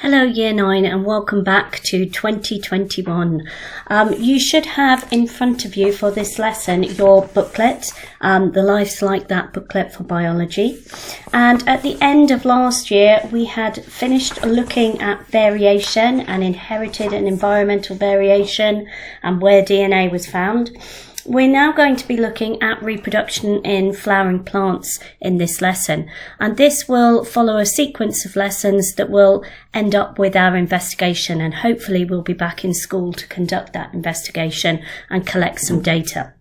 Hello Year 9 and welcome back to 2021. You should have in front of you for this lesson your booklet, the Life's Like That booklet for biology. And at the end of last year we had finished looking at variation and inherited and environmental variation and where DNA was found. We're now going to be looking at reproduction in flowering plants in this lesson, and this will follow a sequence of lessons that will end up with our investigation, and hopefully we'll be back in school to conduct that investigation and collect some data.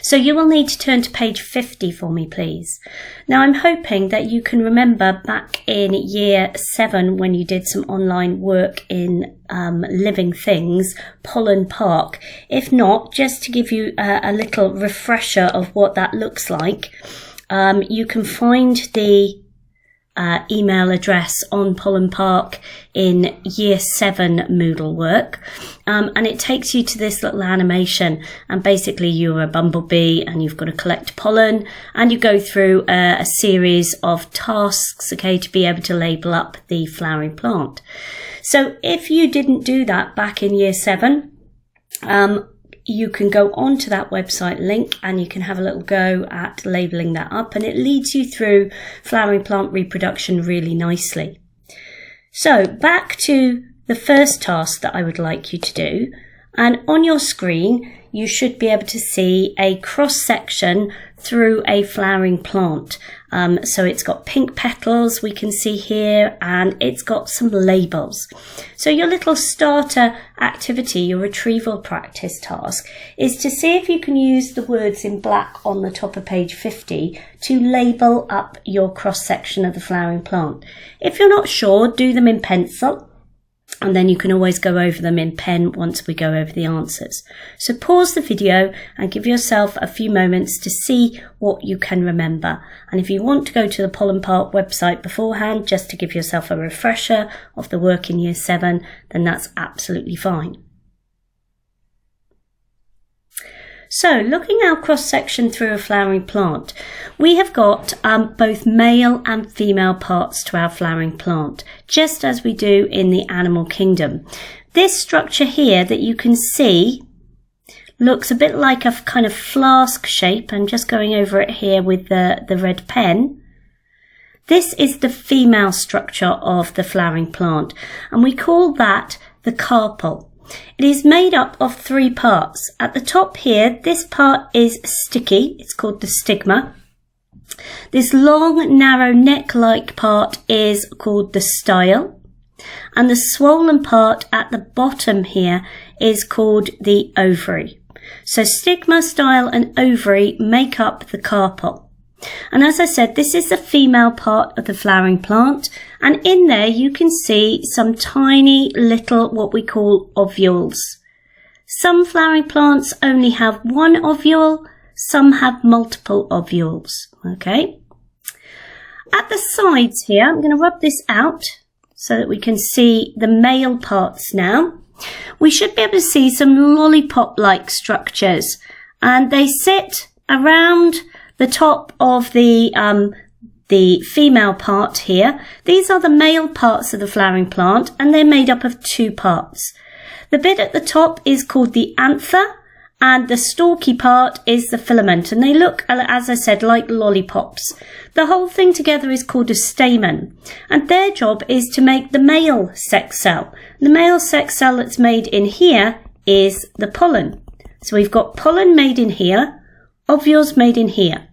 So you will need to turn to page 50 for me, please. Now I'm hoping that you can remember back in year 7 when you did some online work in living things, Pollen Park. If not, just to give you a little refresher of what that looks like, you can find the email address on Pollen Park in year 7 Moodle work, and it takes you to this little animation, and basically you're a bumblebee and you've got to collect pollen and you go through a series of tasks, okay, to be able to label up the flowering plant. So if you didn't do that back in year 7, you can go onto that website link and you can have a little go at labelling that up, and it leads you through flowering plant reproduction really nicely. So back to the first task that I would like you to do, and on your screen you should be able to see a cross section through a flowering plant. So it's got pink petals we can see here, and it's got some labels. So your little starter activity, your retrieval practice task, is to see if you can use the words in black on the top of page 50 to label up your cross section of the flowering plant. If you're not sure, do them in pencil, and then you can always go over them in pen once we go over the answers. So pause the video and give yourself a few moments to see what you can remember. And if you want to go to the Pollen Park website beforehand, just to give yourself a refresher of the work in year 7, then that's absolutely fine. So looking at our cross-section through a flowering plant, we have got both male and female parts to our flowering plant, just as we do in the animal kingdom. This structure here that you can see looks a bit like a kind of flask shape. I'm just going over it here with the red pen. This is the female structure of the flowering plant, and we call that the carpel. It is made up of 3 parts. At the top here, this part is sticky. It's called the stigma. This long, narrow neck-like part is called the style. And the swollen part at the bottom here is called the ovary. So stigma, style and ovary make up the carpel. And as I said, this is the female part of the flowering plant, and in there you can see some tiny little what we call ovules. Some flowering plants only have one ovule, some have multiple ovules, okay? At the sides here, I'm going to rub this out so that we can see the male parts now. We should be able to see some lollipop-like structures, and they sit around the top of the female part here. These are the male parts of the flowering plant, and they're made up of 2 parts. The bit at the top is called the anther, and the stalky part is the filament, and they look, as I said, like lollipops. The whole thing together is called a stamen, and their job is to make the male sex cell. The male sex cell that's made in here is the pollen. So we've got pollen made in here, ovules made in here.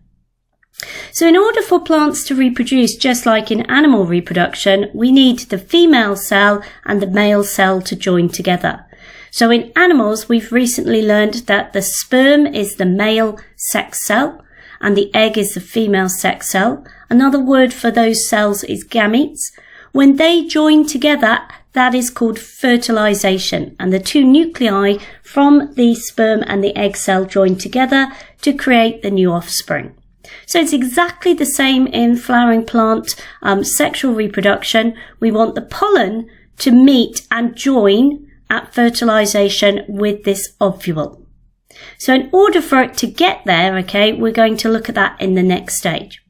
So in order for plants to reproduce just like in animal reproduction, we need the female cell and the male cell to join together. So in animals, we've recently learned that the sperm is the male sex cell and the egg is the female sex cell. Another word for those cells is gametes. When they join together, that is called fertilization, and the 2 nuclei from the sperm and the egg cell join together to create the new offspring. So it's exactly the same in flowering plant sexual reproduction. We want the pollen to meet and join at fertilization with this ovule. So in order for it to get there, okay, we're going to look at that in the next stage.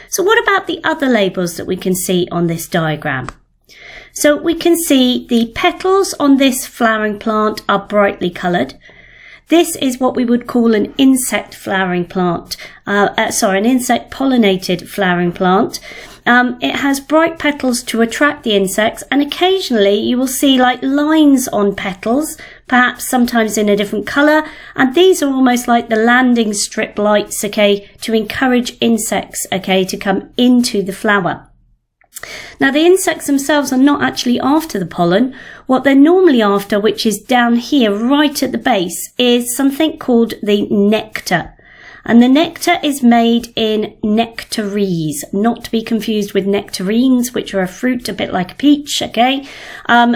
So what about the other labels that we can see on this diagram? So we can see the petals on this flowering plant are brightly coloured. This is what we would call an insect flowering plant, an insect pollinated flowering plant. It has bright petals to attract the insects, and occasionally you will see like lines on petals, perhaps sometimes in a different colour, and these are almost like the landing strip lights, okay, to encourage insects, okay, to come into the flower. Now the insects themselves are not actually after the pollen. What they're normally after, which is down here right at the base, is something called the nectar. And the nectar is made in nectaries, not to be confused with nectarines, which are a fruit a bit like a peach, okay?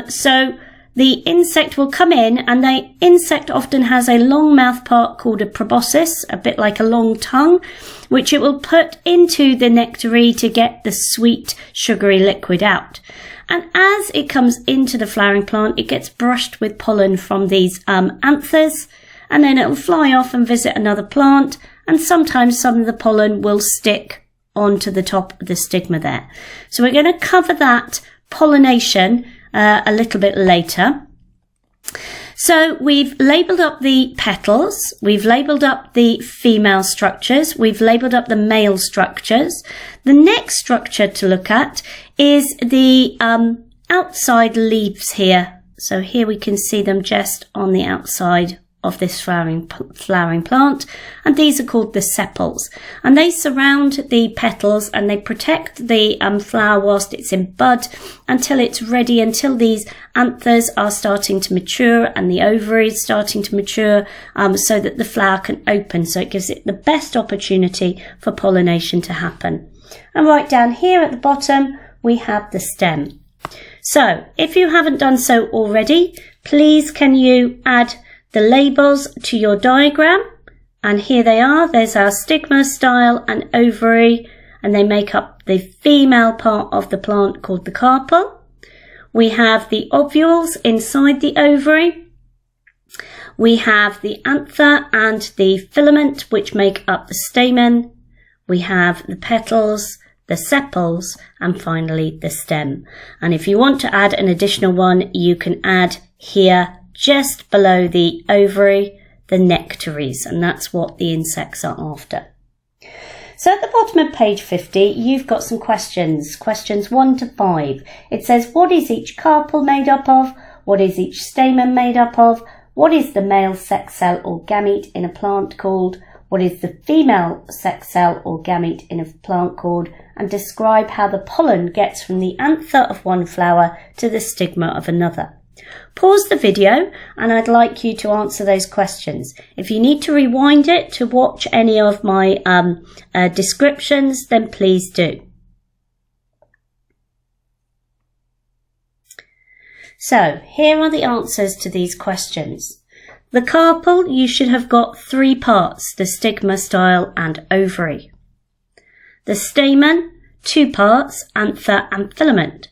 So the insect will come in, and the insect often has a long mouth part called a proboscis, a bit like a long tongue, which it will put into the nectary to get the sweet, sugary liquid out. And as it comes into the flowering plant, it gets brushed with pollen from these anthers, and then it will fly off and visit another plant, and sometimes some of the pollen will stick onto the top of the stigma there. So we're going to cover that pollination a little bit later. So we've labelled up the petals, we've labelled up the female structures, we've labelled up the male structures. The next structure to look at is the outside leaves here. So here we can see them just on the outside of this flowering plant, and these are called the sepals, and they surround the petals and they protect the flower whilst it's in bud until it's ready, until these anthers are starting to mature and the ovary is starting to mature, so that the flower can open, so it gives it the best opportunity for pollination to happen. And right down here at the bottom we have the stem. So if you haven't done so already, please can you add the labels to your diagram, and here they are. There's our stigma, style and ovary, and they make up the female part of the plant called the carpel. We have the ovules inside the ovary. We have the anther and the filament, which make up the stamen. We have the petals, the sepals, and finally the stem. And if you want to add an additional one, you can add here just below the ovary, the nectaries, and that's what the insects are after. So at the bottom of page 50, you've got some questions 1 to 5. It says, what is each carpel made up of? What is each stamen made up of? What is the male sex cell or gamete in a plant called? What is the female sex cell or gamete in a plant called? And describe how the pollen gets from the anther of one flower to the stigma of another. Pause the video and I'd like you to answer those questions. If you need to rewind it to watch any of my descriptions, then please do. So here are the answers to these questions. The carpel, you should have got 3 parts, the stigma, style and ovary. The stamen, 2 parts, anther and filament.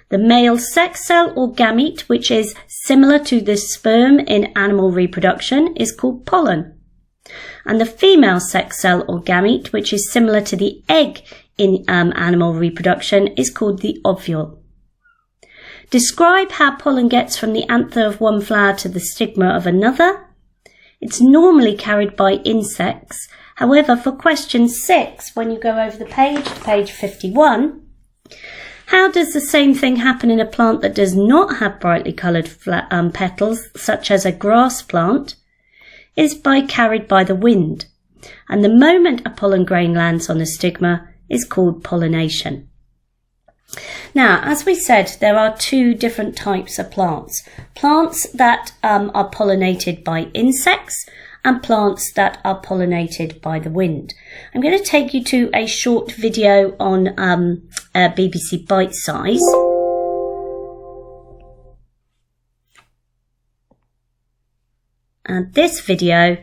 The male sex cell or gamete, which is similar to the sperm in animal reproduction, is called pollen. And the female sex cell or gamete, which is similar to the egg in animal reproduction, is called the ovule. Describe how pollen gets from the anther of one flower to the stigma of another. It's normally carried by insects. However, for question 6, when you go over the page to page 51, how does the same thing happen in a plant that does not have brightly coloured petals, such as a grass plant? Is carried by the wind. And the moment a pollen grain lands on a stigma is called pollination. Now, as we said, there are 2 different types of plants. Plants that are pollinated by insects and plants that are pollinated by the wind. I'm going to take you to a short video on BBC Bite Size. And this video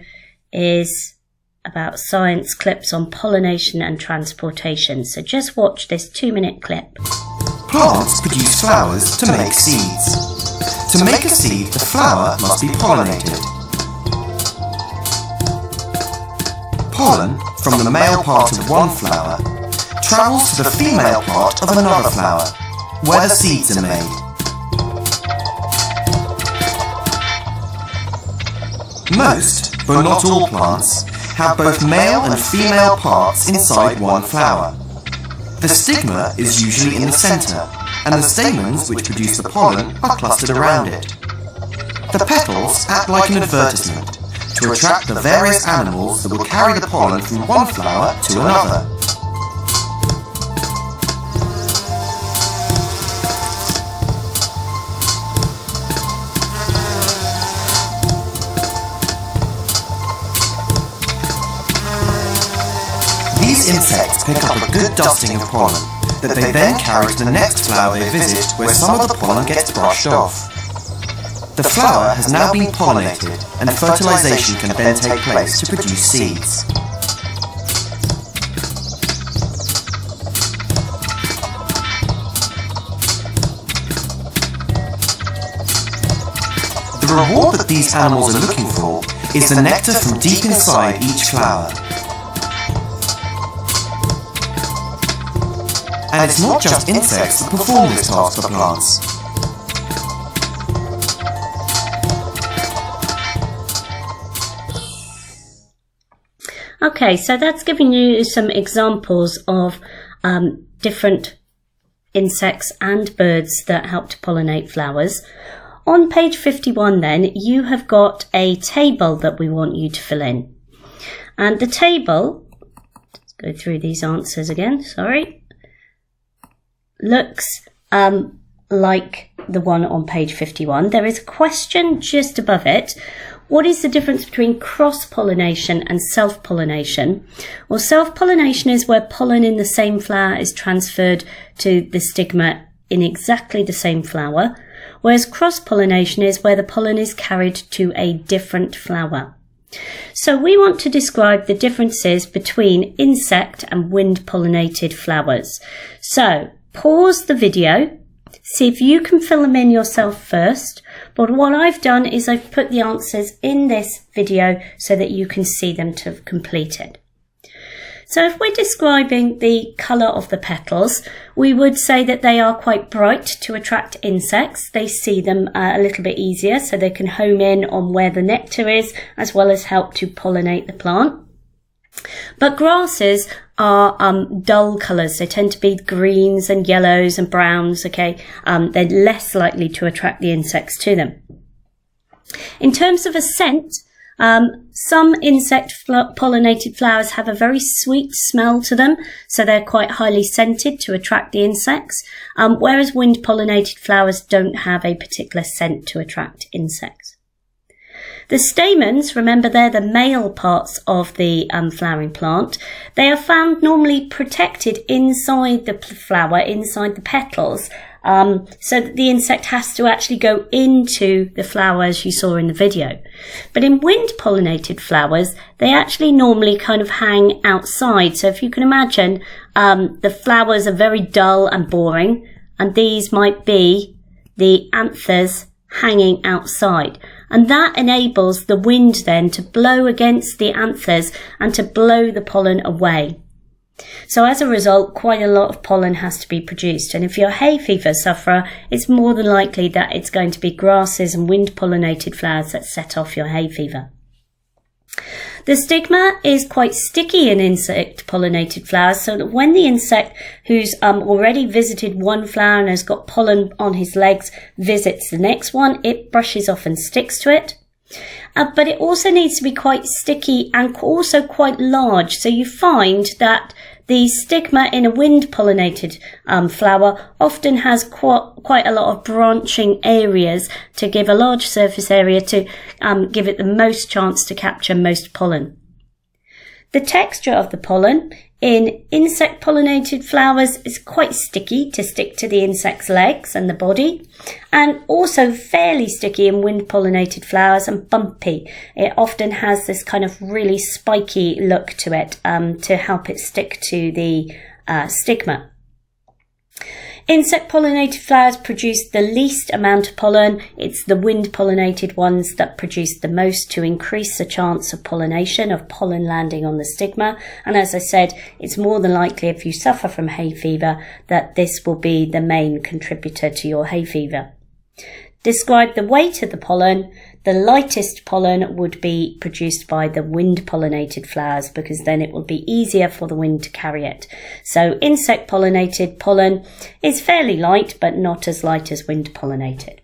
is about science clips on pollination and transportation. So just watch this 2-minute clip. Plants produce flowers to make seeds. To make a seed, the flower must be pollinated. Pollen from the male part of one flower travels to the female part of another flower. where the seeds are made. Most, but not all plants, have both male and female parts inside one flower. The stigma is usually in the centre, and the stamens which produce the pollen are clustered around it. The petals act like an advertisement to attract the various animals that will carry the pollen from one flower to another. These insects pick up a good dusting of pollen that they then carry to the next flower they visit, where some of the pollen gets brushed off. The flower has now been pollinated, and fertilization can then take place to produce seeds. The reward that these animals are looking for is the nectar from deep inside each flower. And it's not just insects that perform this task for plants. Okay, so that's giving you some examples of different insects and birds that help to pollinate flowers. On page 51 then, you have got a table that we want you to fill in. And the table, let's go through these answers again, sorry, looks like the one on page 51. There is a question just above it. What is the difference between cross-pollination and self-pollination? Well, self-pollination is where pollen in the same flower is transferred to the stigma in exactly the same flower, whereas cross-pollination is where the pollen is carried to a different flower. So we want to describe the differences between insect and wind-pollinated flowers. So pause the video, see if you can fill them in yourself first, but what I've done is I've put the answers in this video so that you can see them to have completed. So if we're describing the colour of the petals, we would say that they are quite bright to attract insects. They see them a little bit easier, so they can home in on where the nectar is, as well as help to pollinate the plant. But grasses are dull colours. They tend to be greens and yellows and browns, okay? They're less likely to attract the insects to them. In terms of a scent, some insect-pollinated flowers have a very sweet smell to them, so they're quite highly scented to attract the insects, whereas wind-pollinated flowers don't have a particular scent to attract insects. The stamens, remember they're the male parts of the flowering plant. They are found normally protected inside the flower, inside the petals, so that the insect has to actually go into the flower as you saw in the video. But in wind-pollinated flowers, they actually normally kind of hang outside. So if you can imagine, the flowers are very dull and boring, and these might be the anthers hanging outside. And that enables the wind then to blow against the anthers and to blow the pollen away. So as a result, quite a lot of pollen has to be produced. And if you're a hay fever sufferer, it's more than likely that it's going to be grasses and wind-pollinated flowers that set off your hay fever. The stigma is quite sticky in insect-pollinated flowers, so that when the insect who's already visited one flower and has got pollen on his legs visits the next one, it brushes off and sticks to it. But it also needs to be quite sticky and also quite large, so you find that the stigma in a wind-pollinated flower often has quite a lot of branching areas to give a large surface area to give it the most chance to capture most pollen. The texture of the pollen in insect-pollinated flowers is quite sticky to stick to the insect's legs and the body, and also fairly sticky in wind-pollinated flowers and bumpy. It often has this kind of really spiky look to it to help it stick to the stigma. Insect pollinated flowers produce the least amount of pollen. It's the wind pollinated ones that produce the most to increase the chance of pollination, of pollen landing on the stigma. And as I said, it's more than likely if you suffer from hay fever that this will be the main contributor to your hay fever. Describe the weight of the pollen. The lightest pollen would be produced by the wind-pollinated flowers because then it will be easier for the wind to carry it. So insect-pollinated pollen is fairly light, but not as light as wind-pollinated.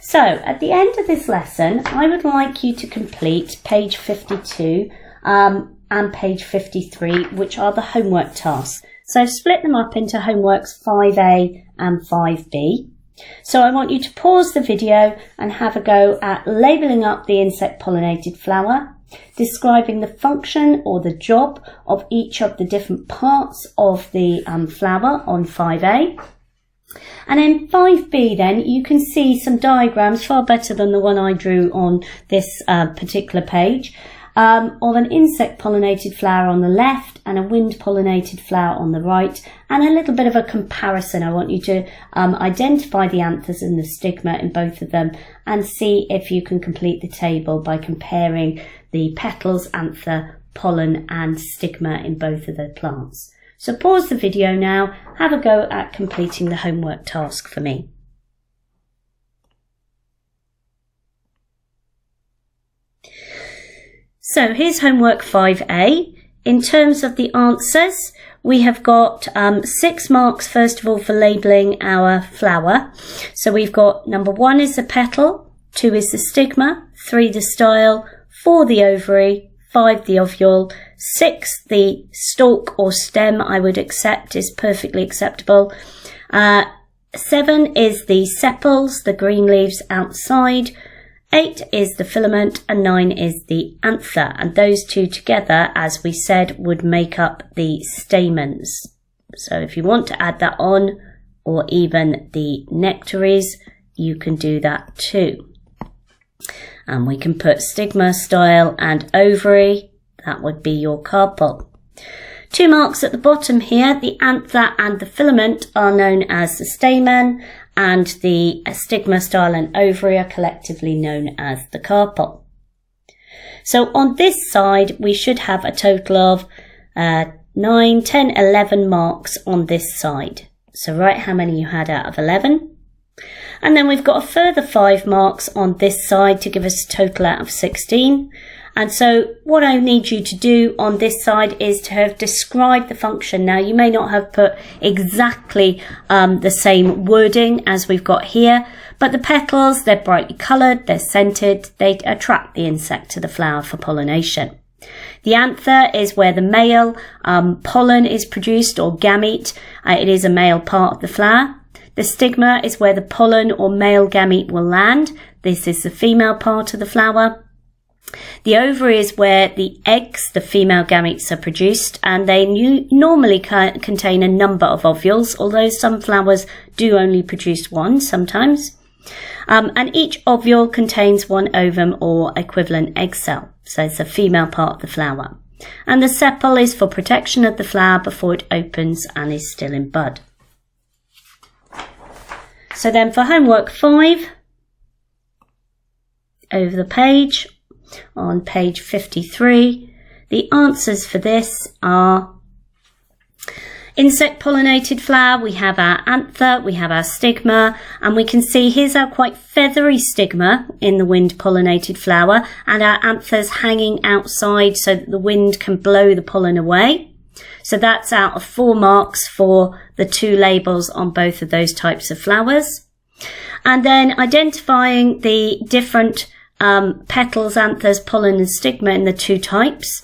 So at the end of this lesson, I would like you to complete page 52 and page 53, which are the homework tasks. So I've split them up into homeworks 5A and 5B. So I want you to pause the video and have a go at labelling up the insect pollinated flower, describing the function or the job of each of the different parts of the flower on 5A. And in 5B then you can see some diagrams, far better than the one I drew on this particular page, of an insect pollinated flower on the left and a wind pollinated flower on the right, and a little bit of a comparison. I want you to identify the anthers and the stigma in both of them and see if you can complete the table by comparing the petals, anther, pollen and stigma in both of the plants. So pause the video now, have a go at completing the homework task for me. So here's homework 5A. In terms of the answers, we have got 6 marks first of all for labelling our flower. So we've got number 1 is the petal, 2 is the stigma, 3 the style, 4 the ovary, 5 the ovule, 6 the stalk or stem I would accept is perfectly acceptable. 7 is the sepals, the green leaves outside. 8 is the filament and 9 is the anther, and those two together, as we said, would make up the stamens. So if you want to add that on, or even the nectaries, you can do that too. And we can put stigma, style and ovary, that would be your carpel. 2 marks at the bottom here, the anther and the filament are known as the stamen, and the stigma, style and ovary are collectively known as the carpel. So on this side we should have a total of 9, 10, 11 marks on this side. So write how many you had out of 11. And then we've got a further 5 marks on this side to give us a total out of 16. And so what I need you to do on this side is to have described the function. Now you may not have put exactly the same wording as we've got here, but the petals, they're brightly coloured, they're scented, they attract the insect to the flower for pollination. The anther is where the male pollen is produced, or gamete. It is a male part of the flower. The stigma is where the pollen or male gamete will land. This is the female part of the flower. The ovary is where the eggs, the female gametes, are produced, and they normally contain a number of ovules, although some flowers do only produce one sometimes. And each ovule contains 1 ovum or equivalent egg cell, so it's the female part of the flower. And the sepal is for protection of the flower before it opens and is still in bud. So then for homework 5, over the page, on page 53, the answers for this are insect pollinated flower. We have our anther, we have our stigma, and we can see here's our quite feathery stigma in the wind pollinated flower, and our anthers hanging outside so that the wind can blow the pollen away. So that's out of 4 marks for the 2 labels on both of those types of flowers. And then identifying the different petals, anthers, pollen and stigma in the 2 types.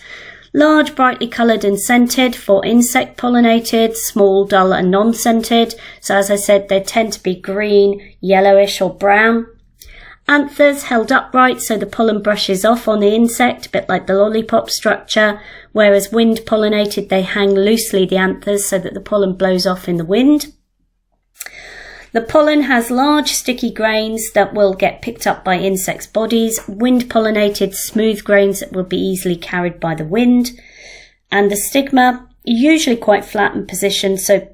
Large, brightly coloured and scented for insect pollinated, small, dull and non-scented. So as I said, they tend to be green, yellowish or brown. Anthers held upright so the pollen brushes off on the insect, a bit like the lollipop structure, whereas wind pollinated, they hang loosely, the anthers, so that the pollen blows off in the wind. The pollen has large sticky grains that will get picked up by insects' bodies, wind pollinated smooth grains that will be easily carried by the wind, and the stigma usually quite flat and positioned, so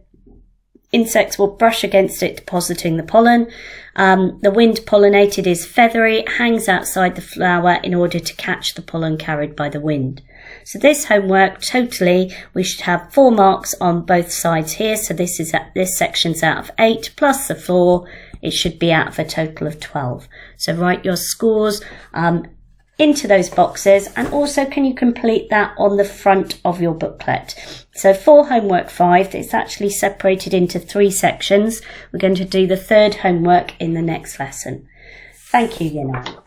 insects will brush against it, depositing the pollen. The wind pollinated is feathery, it hangs outside the flower in order to catch the pollen carried by the wind. So this homework, totally, we should have 4 marks on both sides here. So this section's out of 8 plus the 4. It should be out of a total of 12. So write your scores into those boxes, and also can you complete that on the front of your booklet. So for homework 5, it's actually separated into 3 sections. We're going to do the third homework in the next lesson. Thank you, Yena.